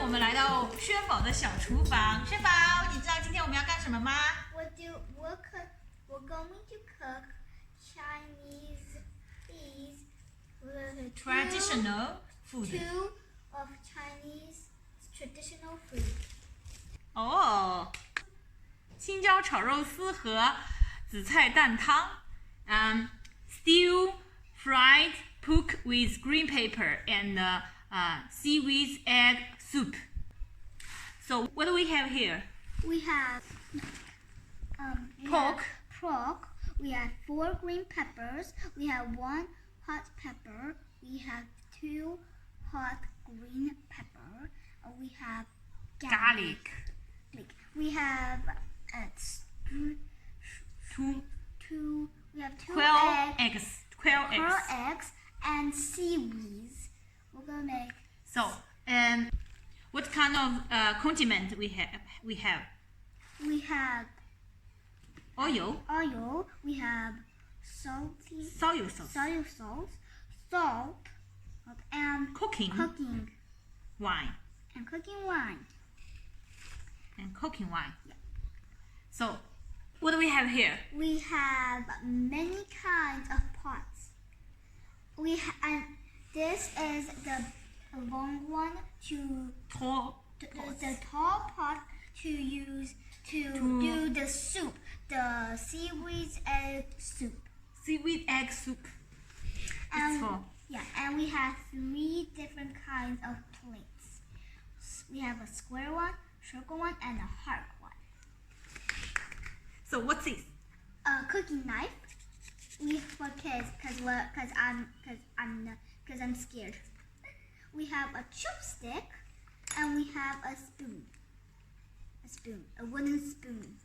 我们来到宣宝的小厨房。宣宝，你知道今天我们要干什么吗？ We're going to cook Chinese Traditional food. Two of Chinese traditional food. 哦，青椒炒肉丝和紫菜蛋汤。Stew fried pork with green pepper and seaweed egg soup. So what do we have here? We have Pork. We have 4 green peppers. We have 1 hot pepper. We have 2 hot green pepper. We have Garlic. We have we have 12 eggs. 12 eggs. eggs and seaweeds. We're gonna make. So, what kind of condiment we have? We have Oil. oil. We have Soy sauce. salt, and Cooking wine. cooking wine. And cooking wine. So, what do we have here? We have many kinds of pots. And this is the long one to Tall the tall pot to use to do the soup, the seaweed egg soup. seaweed egg soup. And for- and we have 3 different kinds of plates. We have a square one, circle one, and a heart one. So, what's this? A cooking knife. We for kids, cause I'm scared. We have a chopstick, and we have a spoon. A wooden spoon.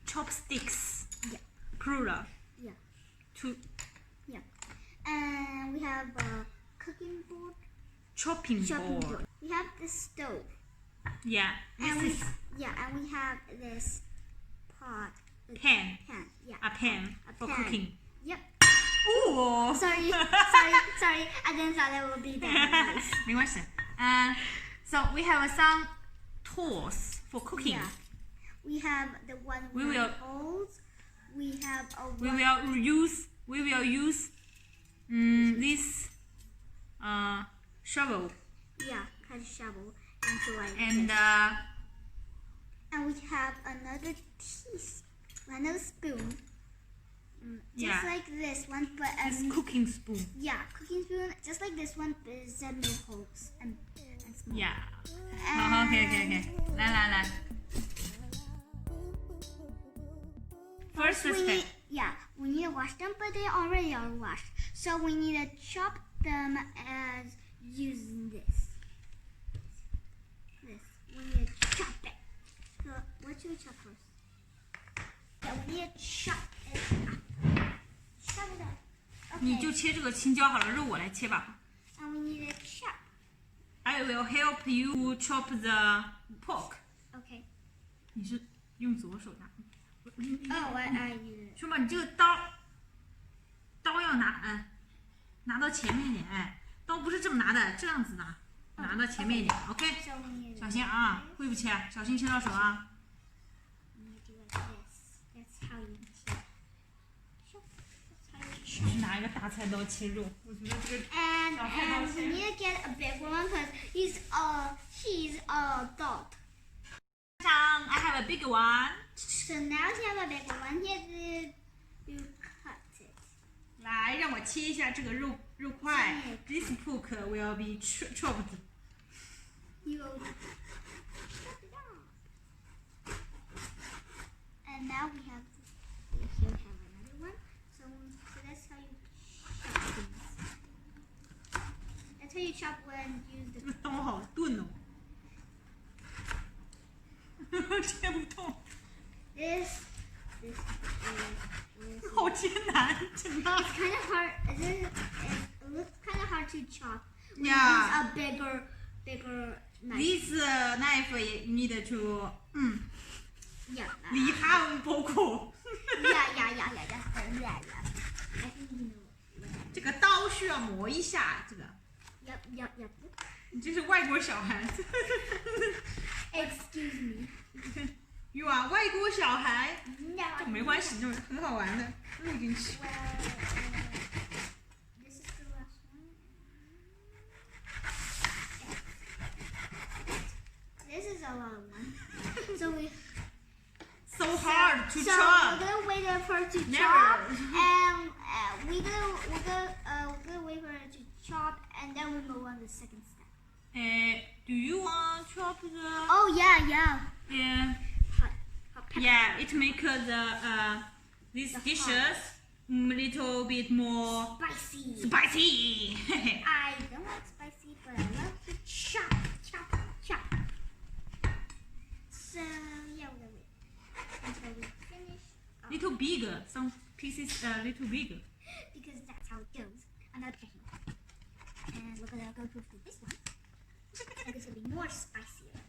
Chopsticks. Yeah. Plural. Yeah. Yeah. And we have a cooking board. Chopping Chopping board. board. We have the stove. Yeah. And This is and we have this pot. pan. Pan. Yeah. A pan for pan. cooking. Yep. Ooh. Sorry. I didn't thought it would be that nice. 没关系。So we have some tools for cooking. Yeah. We have the one We with will- holes. We have a We one. will use this shovel Yeah, kind of shovel and so like and this. And we have another spoon. Just yeah, like this one, but this cooking spoon. yeah, cooking spoon, just like this one, but it's made holes and small. Yeah. And OK，来。First we step. we need to wash them, but they already are washed. So we need to chop them as using this. We need to chop it. So what should we chop first? Yeah, we need to chop it. Chop it up. 你就 Okay. 切这个青椒好了，肉我来切吧。 And we need to chop. I will help you chop the pork. Okay. 你是用左手拿。 Oh, I use it. 兄弟，你这个刀要拿到前面一点，哎，刀不是这么拿的，这样子拿，拿到前面一点 ，OK。 So we need 小心啊，会不切，小心切到手啊。 to do like this. That's how you chop. That's how you 你 chop. 是拿一个大菜刀切肉，我觉得这个 And Okay. we need to get a big one because he's a dog. I have a big one. So now you have a big one. Here you cut it. 来，让我切一下这个肉块。This pork will be chopped. You go. Chop it down. And now we have another one. So that's how you chop things. That's how you chop when you use 这 the. 个刀好钝哦，切不动， This 好艰难，真的。 It's kind of hard. It looks kind of hard to chop. When Yeah. you use a bigger knife. This knife need to Yeah. 离它们包括。 Yeah. That's very yeah. I think you know. 这个刀需要磨一下，这个。Yep. 你这是外国小孩。Excuse me. You are 外国小孩。 No. 这没关系，这很好玩的，录进去。This is the last one. This is a long one. So hard to So chop. we're gonna wait for it to Never. chop, and we're gonna wait for it to chop, and then we move on to the second step. Do you want to chop the? Oh yeah. Yeah. Hot pepper. Yeah, it make these dishes a little bit more Spicy. spicy. I don't like spicy, but I love to chop. So yeah, we're gonna wait until we finish. Little bigger. Some pieces a little bigger. Because that's how it goes. Another technique. And we're gonna go to this one. And this will be more spicier.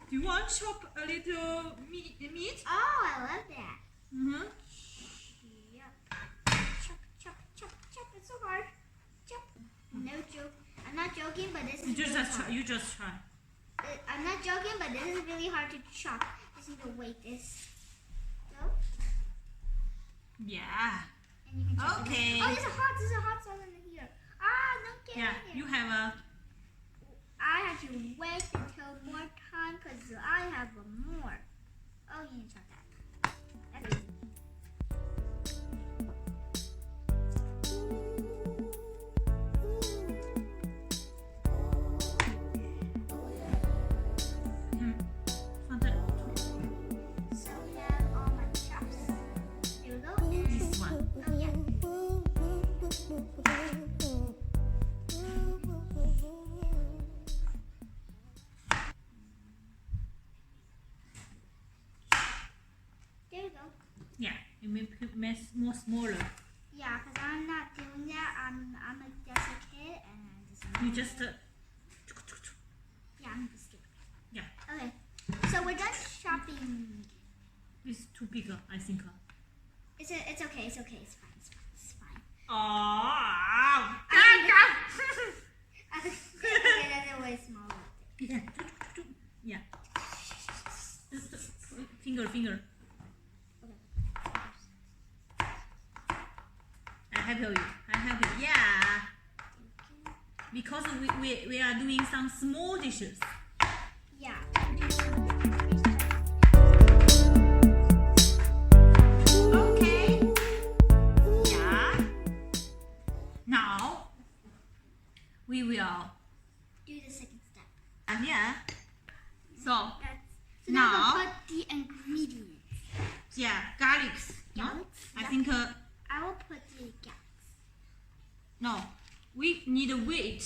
Do you want to chop a little meat? Oh, I love that. Mm-hmm. Yep. Chop. It's so hard. Chop. No joke. I'm not joking, but this is really hard. You just try. I'm not joking, but this is really hard to chop. Just need to wait this. Go. Yeah. And you can chop it. Okay. Oh, there's a hot sauce in here. Don't get Yeah. in You here. have a. I have to wait until more time because I have more. Oh, you need to chop that. That's easy. So we have all my chops. Here we go. This one. Oh, yeah. There we go. Yeah. You make it more smaller. Yeah, because I'm not doing that. I'm just a kid and I just. You just. Yeah, I'm just kidding. Yeah. Okay, so we're done shopping. It's too big, I think. It's okay. It's fine. Oh. Okay, that's a way smaller. Yeah. Yeah. Finger. I help you. Yeah. Because we are doing some small dishes. Yeah. Okay. Yeah. Now we will. Do the second step. Yeah. So So now Now- we'll put the ingredients. yeah, garlics. No, Garlics, I yeah. think I will put the garlics. no. We need to wait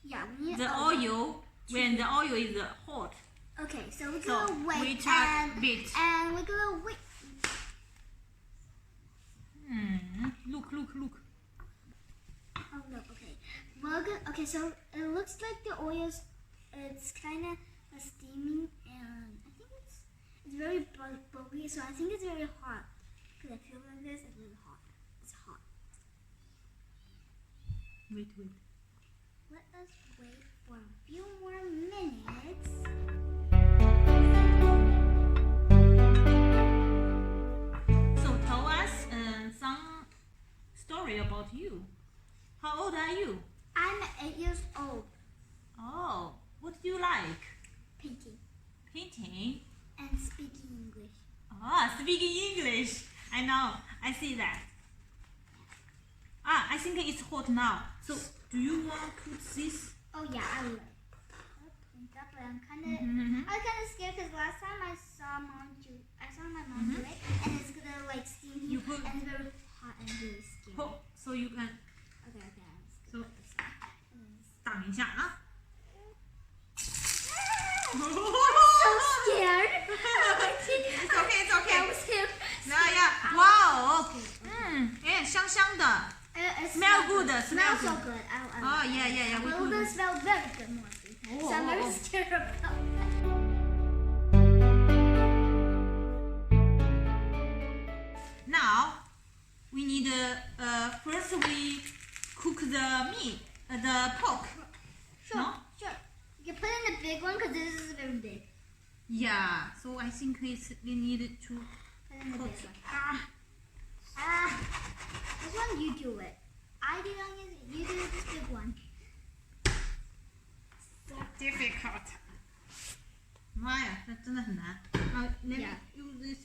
Yeah, we need the a- oil when the oil is hot. Okay, so we're So gonna wait wait a and bit. we're gonna wait. Look. Oh no, okay. Okay, so it looks like the oil's it's kind of steaming, and I think it's very bubbly. So I think it's very hot. Cause I feel like this is really hot. It's hot. Wait. Let us wait for a few more minutes. So tell us some story about you. How old are you? I'm 8 years old. Oh, what do you like? Painting Painting. and speaking English. Speaking English. I know. I see that. I think it's hot now. So, do you want to put this? Oh yeah, I will. But I'm kind of, Mhm. I was kind of scared because last time I saw my mom do it, and it's gonna like steam You here, put- and it's very hot and really scary. Oh, so you can Okay, I'm So- scared. This one. And 挡一下啊。 so scared. It's okay, it's okay. I was scared. Yeah. Wow. 香香的。 It Smell good, It smell smells so good. good. I Oh, like it. yeah. Well, We it smells very good, Morphy. Oh, So I'm very oh. scared about that. Now we need first we cook the meat. the pork. Sure, No? sure. You can put in the big one because this is very big. Yeah. So I think we need to Put in the put. big one. This one you do it. I did on you do this big one. So difficult. 妈呀，这真的很难。Let me Yeah. use this.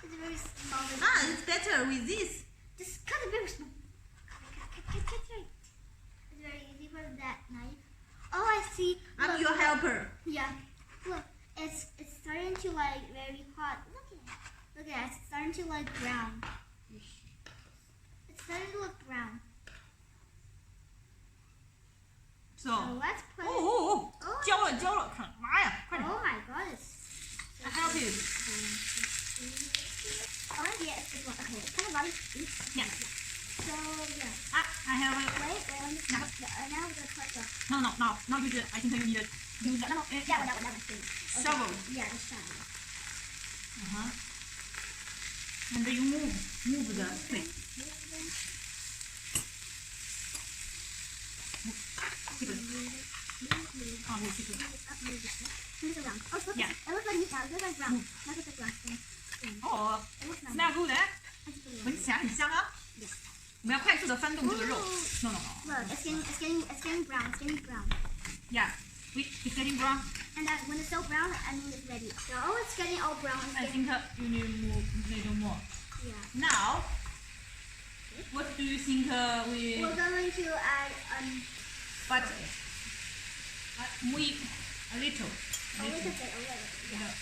It's very small. It's better with this. Just cut it very small. Cut. It's very easy for that knife. Oh, I see. I'm Look, your helper. Yeah. Look, it's starting to like very hot. Look at it. It's starting to like brown. It's starting to look brown. So. So let's put. Oh. 焦了，看，妈呀，快点。 Oh my god! It's I help you. Oh yeah, it's one. Okay, it's kind of running. Yeah. So yeah. I have a. Wait, let me. Now we're gonna cut the. No. You should. I think you need to use that. No, that one. Shovel. Yeah, the shovel. And then you move the plate. Keep it. Oh, move it. Move it around. Oh, look, Yeah. it looks like meat now. It looks like brown. Now put the brown. Oh, It looks nice. smell good, eh? I just put it 闻起来很香啊。我们要快速的翻动这个肉。No. Look, it's getting brown. It's getting brown. Yeah. It's getting brown. And then when it's so brown, I mean it's ready. So, oh, it's getting all brown. It's I getting, think you need a little more. yeah. Now, what do you think we? We're going to add But we a little. a little bit. Yeah.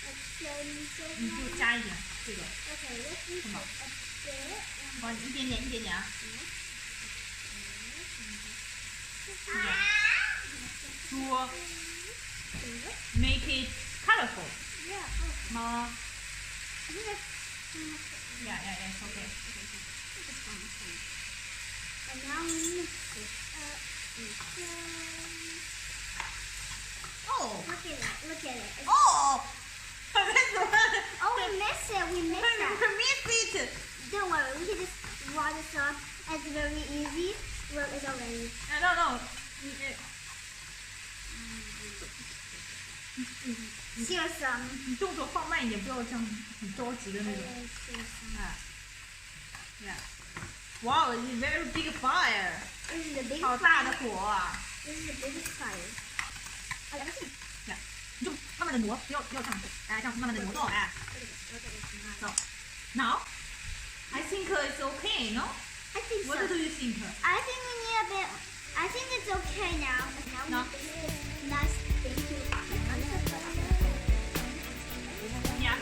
It's getting so 你就 nice. 加一点这个， Okay, let's use 什么？ a bit. 哦，一点点啊。To make it colorful. Yeah. More. I think that's Yeah. It's okay. And now we mix it up. Oh. Look at it. Oh. Oh, we missed it. We missed that. Miss it. Don't worry. We can just wash this off. It's very easy. Well, it's already. No. Here's some. 你动作放慢一点，不要这样很着急的那种。 Yeah. Wow, it's a very big fire. This is the biggest 好大的 fire. 火啊！ This is the biggest fire. Oh, let me see. 你就慢慢的挪，不要这样子，哎，这样慢慢的挪动，哎。 So now, I think it's okay, no? I think so. What do you think? I think we need a bit. I think it's okay now. Now No. we need this nice thing to. Yeah.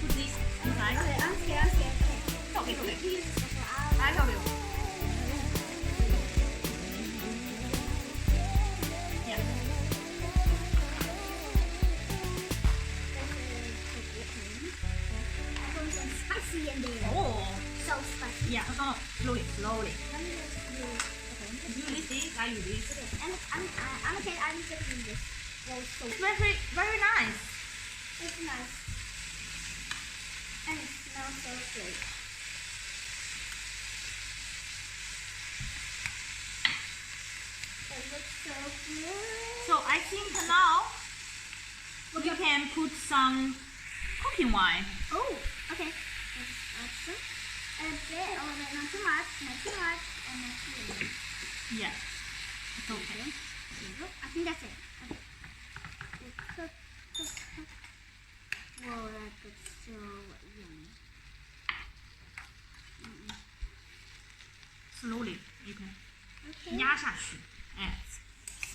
Put this inside. Okay, I'm scared. Okay. Please. I help you. Yeah. Put some spicy in there. Oh. So spicy. Yeah. No. Slowly. Let me just do. Okay. You use this. I use this. And I'm okay. I'm just doing this. So It's very nice. it's nice. And it smells so good. It looks so good. So I think now you can put some cooking wine. Oh, okay. That's some. And a bit. Oh, not too much. Not too much. And not too little. Yeah. It's okay. I think that's it. Okay. Cook. Whoa, that looks so yummy. Slowly. You can Okay. 压下去。哎。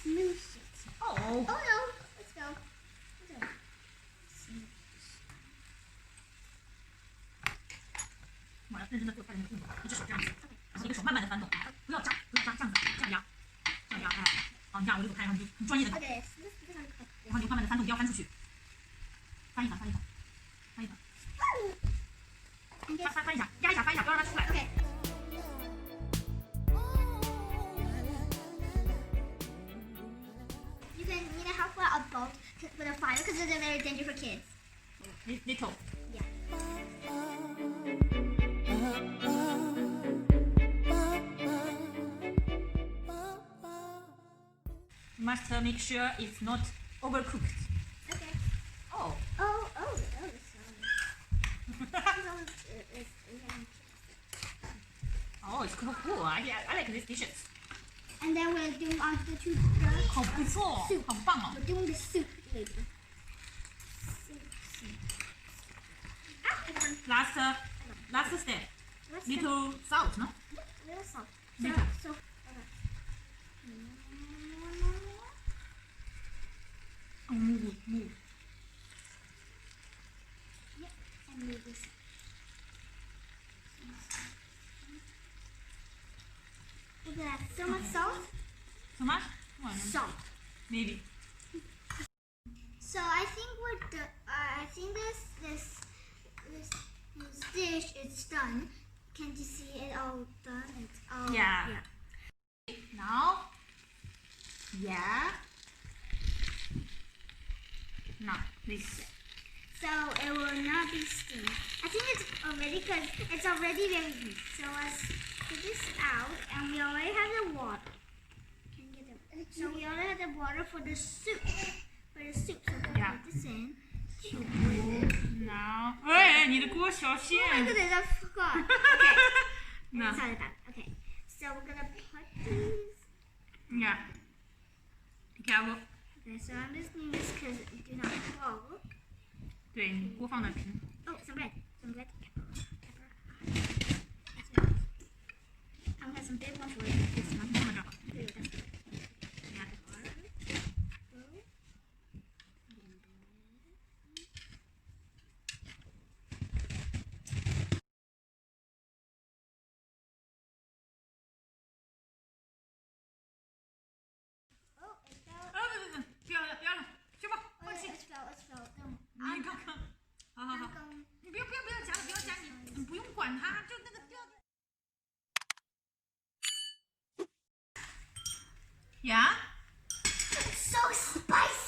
Smooth it. Oh. Oh no. Let's go. Smooth. 我要认真的做菜的那个动作，一只手这样子，然后一个手慢慢的翻动，不要扎，这样子，这样压，哎，好，你压我就走开，然后你就很专业的， Okay, so this is gonna cook. 然后你就慢慢的翻动，不要翻出去，翻一翻，翻一下，压一下，不要让它出来。 Okay. You can need to help out a boat with a fire because it's very dangerous for kids. Little. Yeah. must make sure it's not overcooked. Okay. Oh. Sorry. Oh, it's cool. I like these dishes. And then we're doing on the two. 好不错，好棒哦。 We're doing the soup later. Last step. Let's Little salt, no? little salt. Little. So. Move. Yep. And move this. Look at that. So much salt. So much? One, Salt. maybe. So I think I think this dish is done. Can you see it all done? It's all Yeah. Now. Yeah. Now this. So it will not be steamed. I think it's already because it's already very heat. So let's put this out, and we already have the water. So we already have the water for the soup. So we'll Yeah. put this in. Now. 哎，你的锅小 Oh my 心。 goodness, I forgot. Okay. No. Sorry about that. Okay. So we're gonna put these. Yeah. Be careful. Okay, so I'm just doing this because it do not fall. 对你锅放的平。 Oh, some bread. Some bread. Pepper. I'm gonna have some big ones for this one. 这么着。 Add the water. Oh, it fell. 不要了，去吧，放弃。 It fell. 你看看，好，你不要夹了，不要夹，你不用管它，就那个掉。Yeah. It's so spicy.